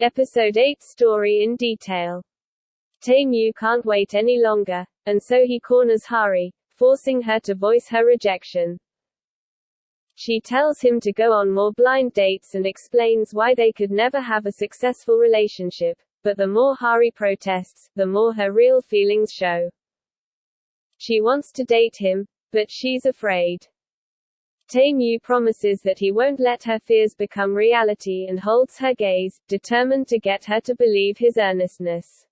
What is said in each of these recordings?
Episode 8 story in detail. Tae-Mew can't wait any longer, and so he corners Hari, forcing her to voice her rejection. She tells him to go on more blind dates and explains why they could never have a successful relationship, but the more Hari protests, the more her real feelings show. She wants to date him, but she's afraid. Tae-Mew promises that he won't let her fears become reality and holds her gaze, determined to get her to believe his earnestness.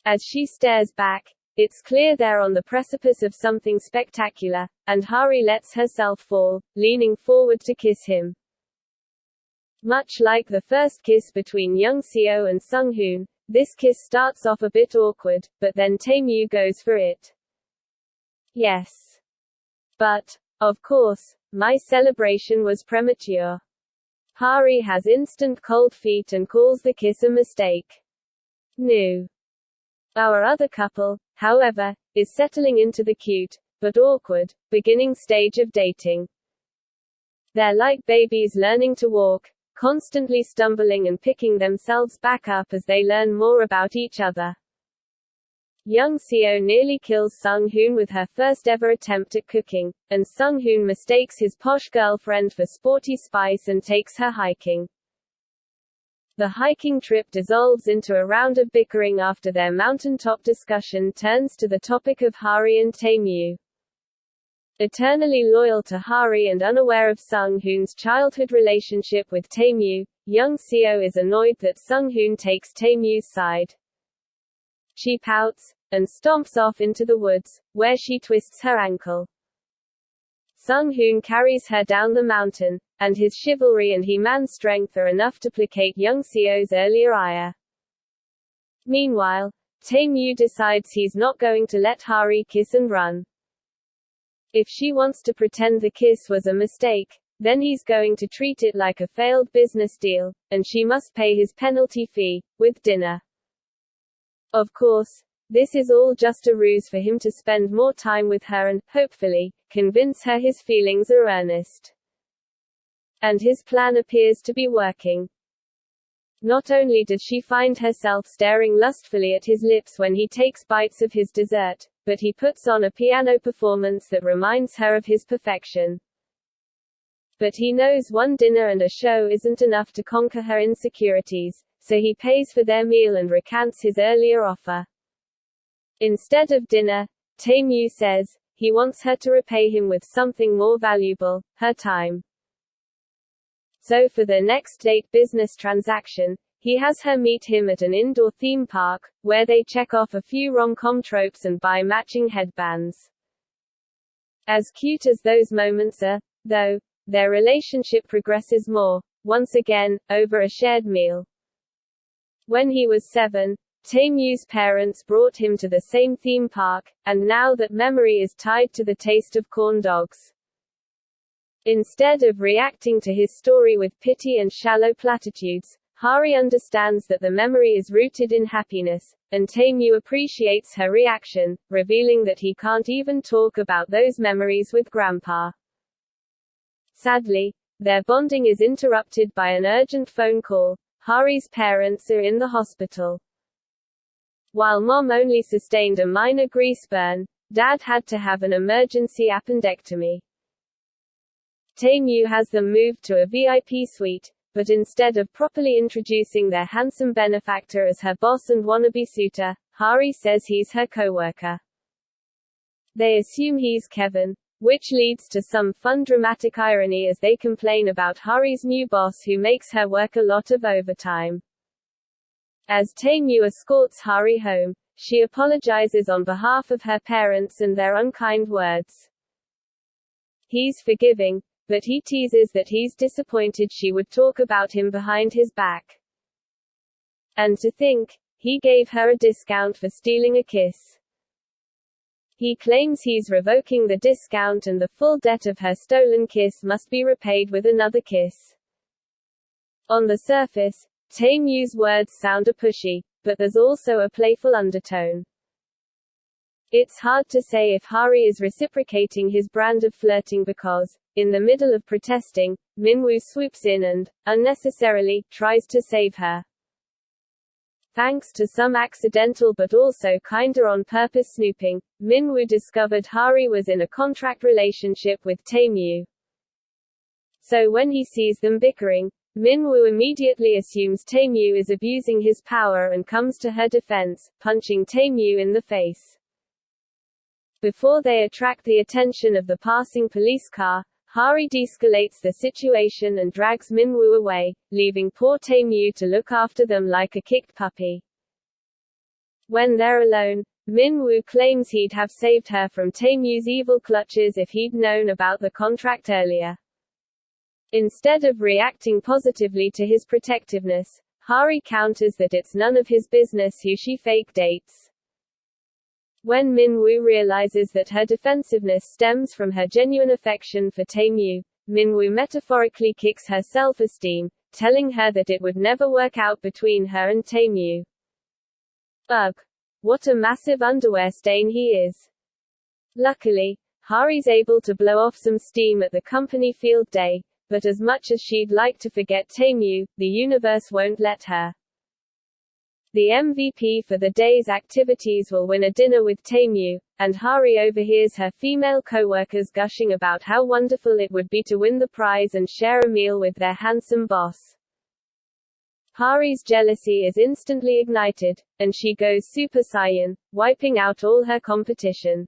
As she stares back, it's clear they're on the precipice of something spectacular, and Hari lets herself fall, leaning forward to kiss him. Much like the first kiss between Young Seo and Sung-hoon, this kiss starts off a bit awkward, but then Tae-Mew goes for it. Yes. But, of course, my celebration was premature. Hari has instant cold feet and calls the kiss a mistake. No. Our other couple, however, is settling into the cute, but awkward, beginning stage of dating. They're like babies learning to walk, constantly stumbling and picking themselves back up as they learn more about each other. Young Seo nearly kills Sung-hoon with her first ever attempt at cooking, and Sung-hoon mistakes his posh girlfriend for Sporty Spice and takes her hiking. The hiking trip dissolves into a round of bickering after their mountaintop discussion turns to the topic of Hari and Tae-Mew. Eternally loyal to Hari and unaware of Sung-hoon's childhood relationship with Tae-Mew, Young Seo is annoyed that Sung-hoon takes Tae-Mew's side. She pouts, and stomps off into the woods, where she twists her ankle. Sung-hoon carries her down the mountain, and his chivalry and he-man strength are enough to placate Young Seo's earlier ire. Meanwhile, Tae-Mew decides he's not going to let Hari kiss and run. If she wants to pretend the kiss was a mistake, then he's going to treat it like a failed business deal, and she must pay his penalty fee, with dinner. Of course, this is all just a ruse for him to spend more time with her and, hopefully, convince her his feelings are earnest. And his plan appears to be working. Not only does she find herself staring lustfully at his lips when he takes bites of his dessert, but he puts on a piano performance that reminds her of his perfection. But he knows one dinner and a show isn't enough to conquer her insecurities, so he pays for their meal and recants his earlier offer. Instead of dinner, Tae-Mew says, he wants her to repay him with something more valuable, her time. So for the next date business transaction, he has her meet him at an indoor theme park, where they check off a few rom-com tropes and buy matching headbands. As cute as those moments are, though, their relationship progresses more, once again, over a shared meal. When he was 7, Tae-Mew's parents brought him to the same theme park, and now that memory is tied to the taste of corn dogs. Instead of reacting to his story with pity and shallow platitudes, Hari understands that the memory is rooted in happiness, and Tae-Mew appreciates her reaction, revealing that he can't even talk about those memories with Grandpa. Sadly, their bonding is interrupted by an urgent phone call. Hari's parents are in the hospital. While Mom only sustained a minor grease burn, Dad had to have an emergency appendectomy. Tae-Mew has them moved to a VIP suite, but instead of properly introducing their handsome benefactor as her boss and wannabe suitor, Hari says he's her co-worker. They assume he's Kevin, which leads to some fun dramatic irony as they complain about Hari's new boss who makes her work a lot of overtime. As Tae-Mew escorts Hari home, she apologizes on behalf of her parents and their unkind words. He's forgiving, but he teases that he's disappointed she would talk about him behind his back. And to think, he gave her a discount for stealing a kiss. He claims he's revoking the discount and the full debt of her stolen kiss must be repaid with another kiss. On the surface, Tae-Mew's words sound a pushy, but there's also a playful undertone. It's hard to say if Hari is reciprocating his brand of flirting because, in the middle of protesting, Minwoo swoops in and, unnecessarily, tries to save her. Thanks to some accidental but also kinda on purpose snooping, Minwoo discovered Hari was in a contract relationship with Tae-Moo. So when he sees them bickering, Minwoo immediately assumes Tae-Moo is abusing his power and comes to her defense, punching Tae-Moo in the face. Before they attract the attention of the passing police car, Hari de-escalates the situation and drags Minwoo away, leaving poor Tae-Moo to look after them like a kicked puppy. When they're alone, Minwoo claims he'd have saved her from Tae-Moo's evil clutches if he'd known about the contract earlier. Instead of reacting positively to his protectiveness, Hari counters that it's none of his business who she fake dates. When Minwoo realizes that her defensiveness stems from her genuine affection for Tae-Moo, Minwoo metaphorically kicks her self-esteem, telling her that it would never work out between her and Tae-Moo. Ugh. What a massive underwear stain he is. Luckily, Hari's able to blow off some steam at the company field day, but as much as she'd like to forget Tae-Moo, the universe won't let her. The MVP for the day's activities will win a dinner with Tae-Moo, and Hari overhears her female co-workers gushing about how wonderful it would be to win the prize and share a meal with their handsome boss. Hari's jealousy is instantly ignited, and she goes Super Saiyan, wiping out all her competition.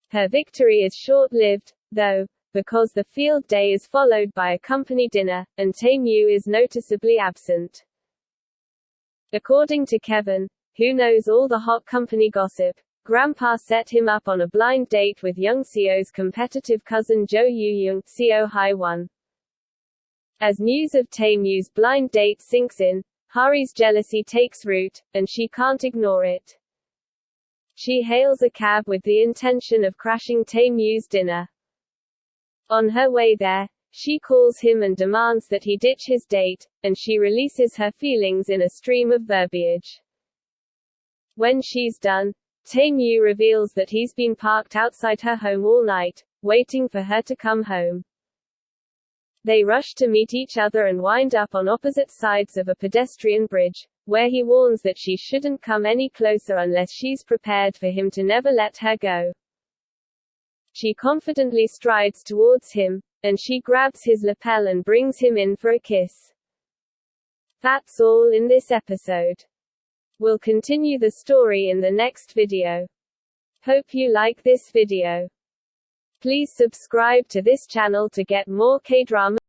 Her victory is short-lived, though, because the field day is followed by a company dinner, and Tae-Moo is noticeably absent. According to Kevin, who knows all the hot company gossip, Grandpa set him up on a blind date with young Seo's competitive cousin Jo Yoo-young, Seo Hye-won. As news of Tae-Moo's blind date sinks in, Hari's jealousy takes root, and she can't ignore it. She hails a cab with the intention of crashing Tae-Moo's dinner. On her way there, she calls him and demands that he ditch his date, and she releases her feelings in a stream of verbiage. When she's done, Tae-Moo reveals that he's been parked outside her home all night, waiting for her to come home. They rush to meet each other and wind up on opposite sides of a pedestrian bridge, where he warns that she shouldn't come any closer unless she's prepared for him to never let her go. She confidently strides towards him, and she grabs his lapel and brings him in for a kiss. That's all in this episode. We'll continue the story in the next video. Hope you like this video. Please subscribe to this channel to get more K-drama